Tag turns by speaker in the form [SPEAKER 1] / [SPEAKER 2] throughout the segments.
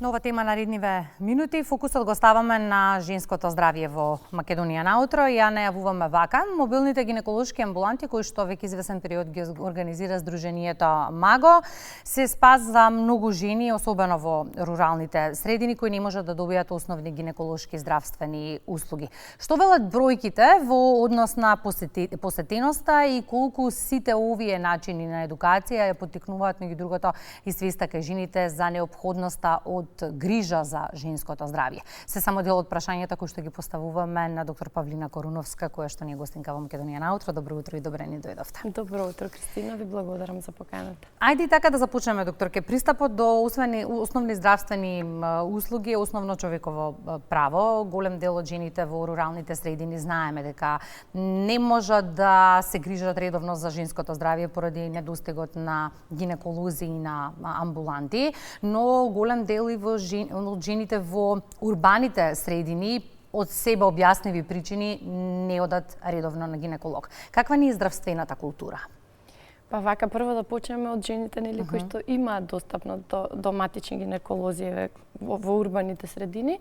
[SPEAKER 1] Нова тема на редниве минути. Фокусот го ставаме на женското здравје во Македонија наутро. Ја најавуваме вака. Мобилните гинеколошки амбуланти, кои што веќе извесен период ги организира Сдруженијето МАГО, се спас за многу жени, особено во руралните средини, кои не можат да добијат основни гинеколошки здравствени услуги. Што велат бројките во однос на посетеноста и колку сите овие начини на едукација ја поттикнуваат меѓу другото и свеста кај жените за неопходноста од грижа за женското здравје. Се само дел од прашањата кои што ги поставуваме на доктор Павлина Коруновска, која што ни е гостинка во Македонија наутро. Добро утро и добре ни дојдовте.
[SPEAKER 2] Добро утро, Кристина, ви благодарам за поканата.
[SPEAKER 1] Ајде и така да започнеме, докторке. Пристапот до основни здравствени услуги е основно човеково право. Голем дел од жените во руралните средини знаеме дека не можат да се грижат редовно за женското здравје поради недостигот на гинеколози и на амбуланти, но голем дел и од жените во урбаните средини од себе објасневи причини не одат редовно на гинеколог. Каква ни е здравствената култура?
[SPEAKER 2] Па вака, прво да почнеме од жените кои што имаат достапно до матични гинеколози во урбаните средини.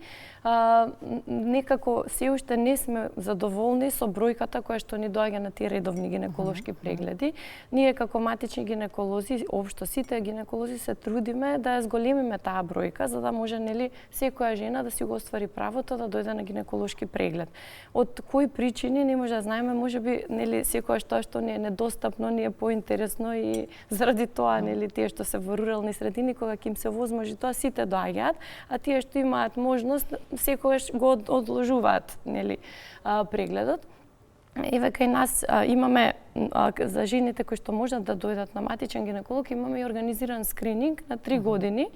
[SPEAKER 2] Некако се уште не сме задоволни со бројката која што ни доаѓа на тие редовни гинеколошки прегледи. Ние како матични гинеколози, општо сите гинеколози се трудиме да ја зголемиме таа бројка, за да може секоја жена да си го оствари правото да дојде на гинеколошки преглед. Од кои причини не може да знаеме, можеби секоја тоа што ни е недостапно, ни е поинтересно и заради тоа тие што се во рурални средини, кога ќе им се возможи тоа, сите доаѓаат, а тие што имаат можност секогаш го одложуваат прегледот. И кај нас имаме за жените кои што можат да дојдат на матичен гинеколог, имаме и организиран скрининг на 3 години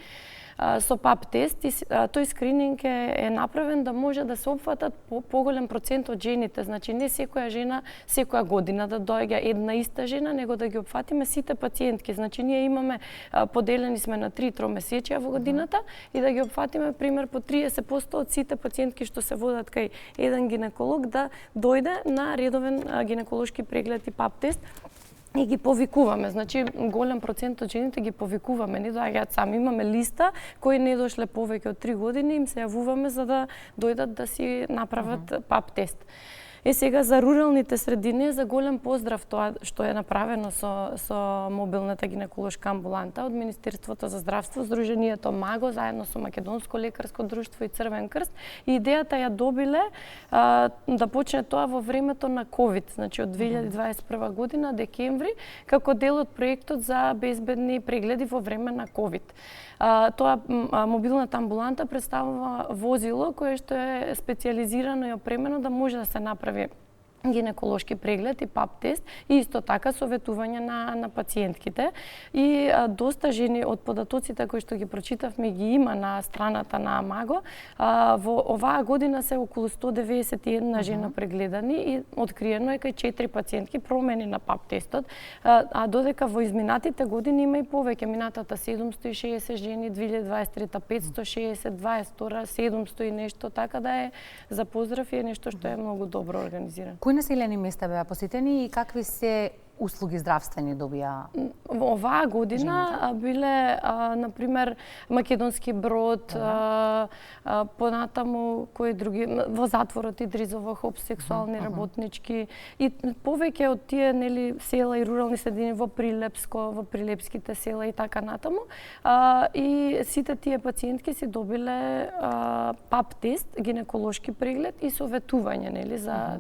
[SPEAKER 2] со ПАП тест, и тој скрининг е направен да може да се опфатат поголем процент од жените. Значи не секоја жена секоја година да доаѓа една иста жена, него да ги опфатиме сите пациентки. Значи ние имаме поделени сме на 3 тромесечија во годината и да ги опфатиме пример по 30% од сите пациентки што се водат кај еден гинеколог да дојде на редовен гинеколошки преглед и ПАП тест. И ги повикуваме, значи голем процент од жените ги повикуваме, не доаѓаат сами. Имаме листа кои не дошле повеќе од 3 години, им се јавуваме за да дојдат да си направат ПАП тест. Сега за руралните средини за голем поздрав тоа што е направено со мобилната гинеколошка амбуланта од Министерството за здравство, Сдруженијето МАГО заедно со Македонско лекарско друштво и Црвен крст. И идејата ја добиле да почне тоа во времето на ковид, значи од 2021 година декември, како дел од проектот за безбедни прегледи во време на ковид. Тоа мобилната амбуланта представува возило кое што е специјализирано и опремено да може да се направи гинеколошки преглед и ПАП тест и исто така советување на пациентките. И доста жени од податоците кои што ги прочитавме ги има на страната на МАГО. Во оваа година се околу 191 жена прегледани и откриено е кај 4 пациентки промени на ПАП тестот, а додека во изминатите години има и повеќе. Минатата 760 жени, 2023-та 560, 22-та 700 и нешто, така да е за поздрав и е нешто што е многу добро организирано.
[SPEAKER 1] Кои населени места беа посетени и какви се услуги здравствени добија?
[SPEAKER 2] Оваа година биле, например, Македонски Брод, понатаму кои други, во затворот Идризово, ХОП, сексуални работнички и повеќе од тие села и рурални средини во Прилепско, во прилепските села и така натаму. И сите тие пациентки си добиле ПАП тест, гинеколошки преглед и советување за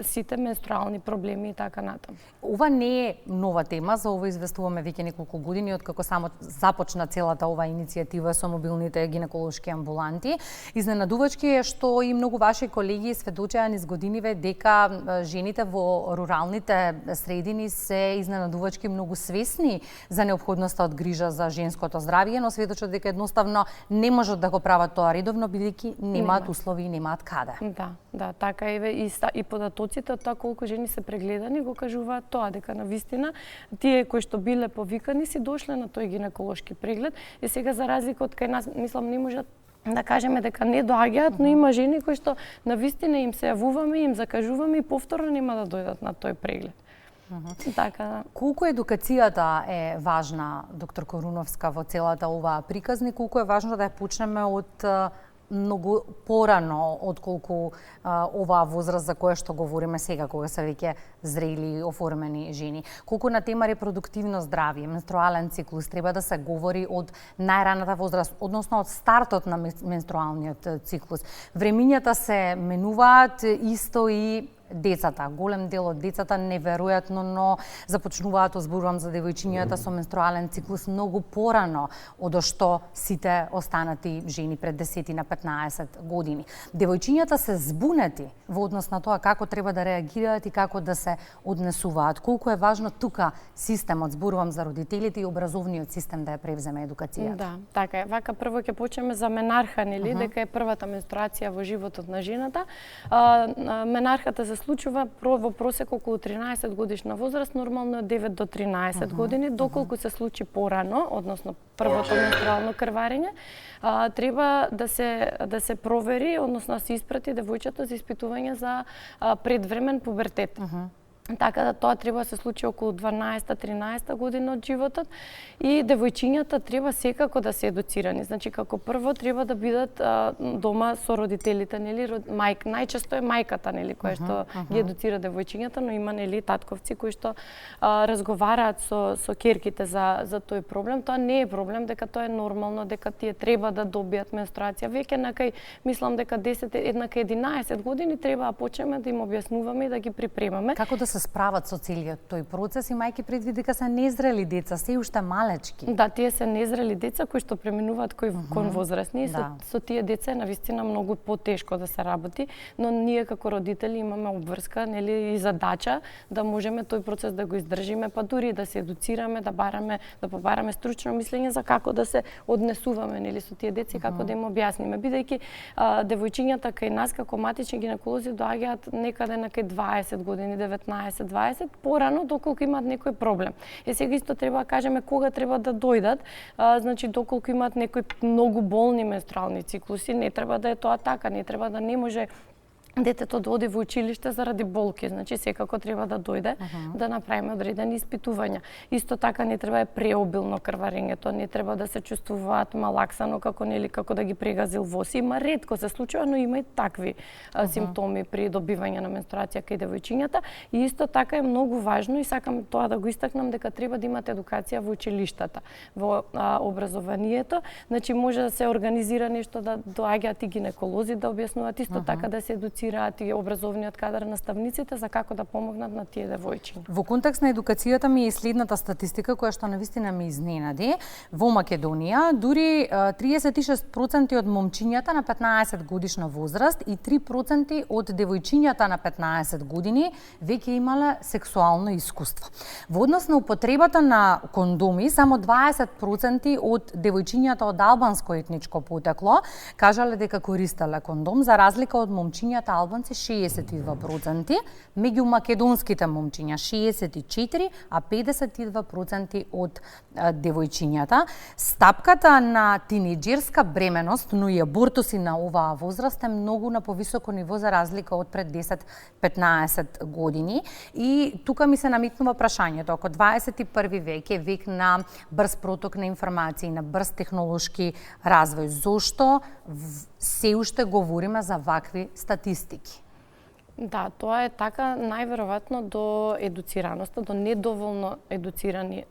[SPEAKER 2] сите менструални проблеми и така натаму.
[SPEAKER 1] Ова не е нова тема, за ова известуваме веќе неколку години откако само започна целата ова иницијатива со мобилните гинеколошки амбуланти. Изненадувачки е што и многу ваши колеги сведочеа низ годиниве дека жените во руралните средини се изненадувачки многу свесни за неопходноста од грижа за женското здравје, но сведочат дека едноставно не можат да го прават тоа редовно бидејќи немаат услови и немаат каде.
[SPEAKER 2] Да, така и податоците од тоа колку жени се прегледани го кажуваат тоа, дека навистина тие кои што биле повикани си дошле на тој гинеколошки преглед и сега за разлика од кај нас, мислам, не можат да кажеме дека не доаѓаат, но има жени кои што навистина им се јавуваме, им закажуваме и повторно нема да дојдат на тој преглед. Така да.
[SPEAKER 1] Колку едукацијата е важна, доктор Коруновска, во целата оваа приказни, колку е важно да ја почнеме од многу порано отколку оваа возраст за која што говориме сега, кога се веќе зрели оформени жени. Колку на тема репродуктивно здравје, менструален циклус треба да се говори од најраната возраст, односно од стартот на менструалниот циклус. Времињата се менуваат, исто и децата. Голем дел од децата неверојатно, но започнуваат, зборувам за девојчињата со менструален циклус многу порано од што сите останати жени пред 10 на 15 години. Девојчињата се збунети во однос на тоа како треба да реагираат и како да се однесуваат. Колку е важно тука системот, зборувам за родителите и образовниот систем да ја превземе едукацијата.
[SPEAKER 2] Да, така е. Вака прво ќе почнеме за менарха, нели, дека е првата менструација во животот на жената. Менархата се случува во просек околу 13 годишна возраст, нормално од 9 до 13 години, доколку се случи порано, односно првото менструално крварење, треба да се провери, односно да се испрати девојчето за испитување за предвремен пубертет. Така да тоа треба да се случи околу 12-13 година од животот и девојчињата треба секако да се едуцирани. Значи како прво треба да бидат дома со родителите, нели, најчесто е мајката, нели, која што ги едуцира девојчињата, но има, нели, татковци кои што разговараат со ќерките за тој проблем. Тоа не е проблем, дека тоа е нормално, дека тие треба да добијат менструација. Веќе накај, мислам дека 11 години треба да почнеме да им објаснуваме и да ги припремаме.
[SPEAKER 1] Како да се справат со целиот тој процес, имајќи предвид дека се незрели деца, се уште малечки?
[SPEAKER 2] Да, тие се незрели деца кои што преминуваат кон возрастни. Со тие деца е навистина многу потешко да се работи, но ние како родители имаме обврска, нели, и задача да можеме тој процес да го издржиме, па дури да се едуцираме, да побараме стручно мислење за како да се однесуваме, нели, со тие деца и како да им објасниме, бидејќи девојчињата кај нас како матични гинеколози доаѓаат некаде на кај 20 години, 19-20, порано доколку имаат некој проблем. Сега исто треба да кажеме кога треба да дојдат, значи доколку имаат некои многу болни менструални циклуси, не треба да е тоа така, не треба да не може детето да оди во училиште заради болки, значи секако треба да дојде да направиме одредени испитувања. Исто така не треба е преобилно крварењето, не треба да се чувствуваат малаксано како да ги прегазил воз. Има ретко се случува, но има и такви симптоми при добивање на менструација кај девојчињата. И исто така е многу важно и сакам тоа да го истакнам дека треба да имате едукација во училиштата, во образованието. Значи може да се организира нешто да доаѓаат и гинеколози да објаснуваат, исто така да се едуцираат и образовниот кадар наставниците за како да помогнат на тие девојчиња.
[SPEAKER 1] Во контекст на едукацијата ми е следната статистика која што навистина ме изненади. Во Македонија дури 36% од момчињата на 15 годишна возраст и 3% од девојчињата на 15 години веќе имале сексуално искуство. Во однос на употребата на кондоми, само 20% од девојчињата од албанско етничко потекло кажале дека користеле кондом, за разлика од момчињата албанци 62%, меѓу македонските момчиња 64%, а 52% од девојчињата. Стапката на тинеџерска бременост, но и абортуси на оваа возраст е многу на повисоко ниво за разлика од пред 10-15 години. И тука ми се наметнува прашањето, ако 21 век е век на брз проток на информации, на брз технолошки развој, зошто се уште говориме за вакви статистики?
[SPEAKER 2] Да, тоа е така најверојатно до едуцираноста, до недоволно едуцирани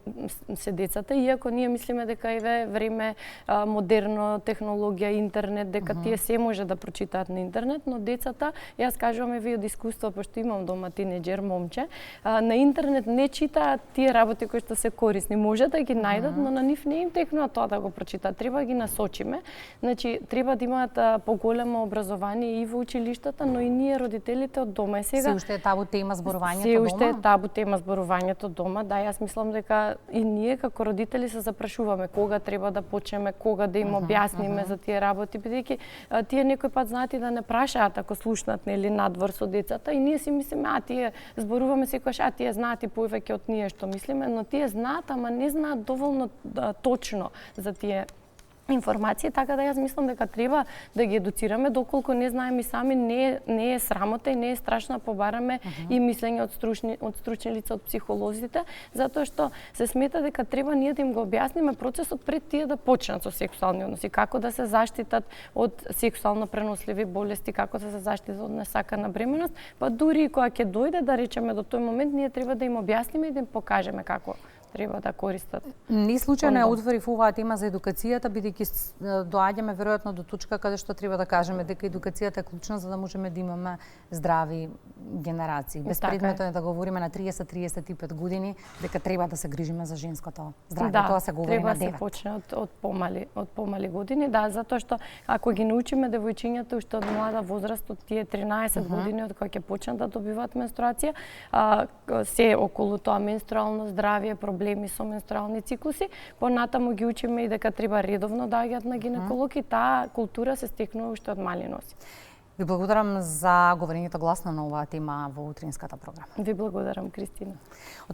[SPEAKER 2] се децата, иако ние мислиме дека е време модерно, технологија, интернет, дека тие се може да прочитаат на интернет, но децата, јас кажувам еве од искуство, пошто имам дома тинеџер момче, на интернет не читаат тие работи кои што се корисни, може да ги најдат, но на нив не им текнува тоа да го прочитаат, треба да ги насочиме. Значи треба да имаат поголемо образование и во училиштата, но и ние родителите од дома. Сега
[SPEAKER 1] се уште е табу тема зборувањето дома?
[SPEAKER 2] Се уште е табу тема зборувањето дома. Да, јас мислам дека и ние како родители се запрашуваме кога треба да почнеме, кога да им објасниме за тие работи, бидејќи тие некој пат знаат и да не прашаат ако слушнат, нели, надвор со децата и ние си мислиме тие зборуваме секогаш тие знаат и повеќе од ние што мислиме, но тие знаат, ама не знаат доволно точно за тие информации, така да јас мислам дека треба да ги едуцираме, доколку не знаеме и сами, не е срамота и не е страшно да побараме и мислење од стручни лица, од психолозите, затоа што се смета дека треба ние да им го објасниме процесот пред тие да почнат со сексуални односи, како да се заштитат од сексуално преносливи болести, како да се заштитат од несакана бременост, па дури и кога ќе дојде, да речеме, до тој момент, ние треба да им објасниме и да им покажеме како треба да користат.
[SPEAKER 1] Не случајно ја отворив оваа тема за едукацијата, бидејќи доаѓаме веројатно до точка каде што треба да кажеме дека едукацијата е клучна за да можеме да имаме здрави генерации. Безпредметно е да говориме на 30-35 години дека треба да се грижиме за женското здравје.
[SPEAKER 2] Да,
[SPEAKER 1] тоа се говори на 9.
[SPEAKER 2] Треба да се почне од помали години, да, затоа што ако ги научиме девојчињата уште од млада возраст, од тие 13 години од кога ќе почнат да добиваат менструација, се околу тоа менструално здравје, проблеми со менструални циклуси, понатаму ги учиме и дека треба редовно да доаѓаат на гинеколог и таа култура се стекнува уште од мали носи.
[SPEAKER 1] Ви благодарам за говорењето гласно на оваа тема во утринската програма.
[SPEAKER 2] Ви благодарам, Кристина.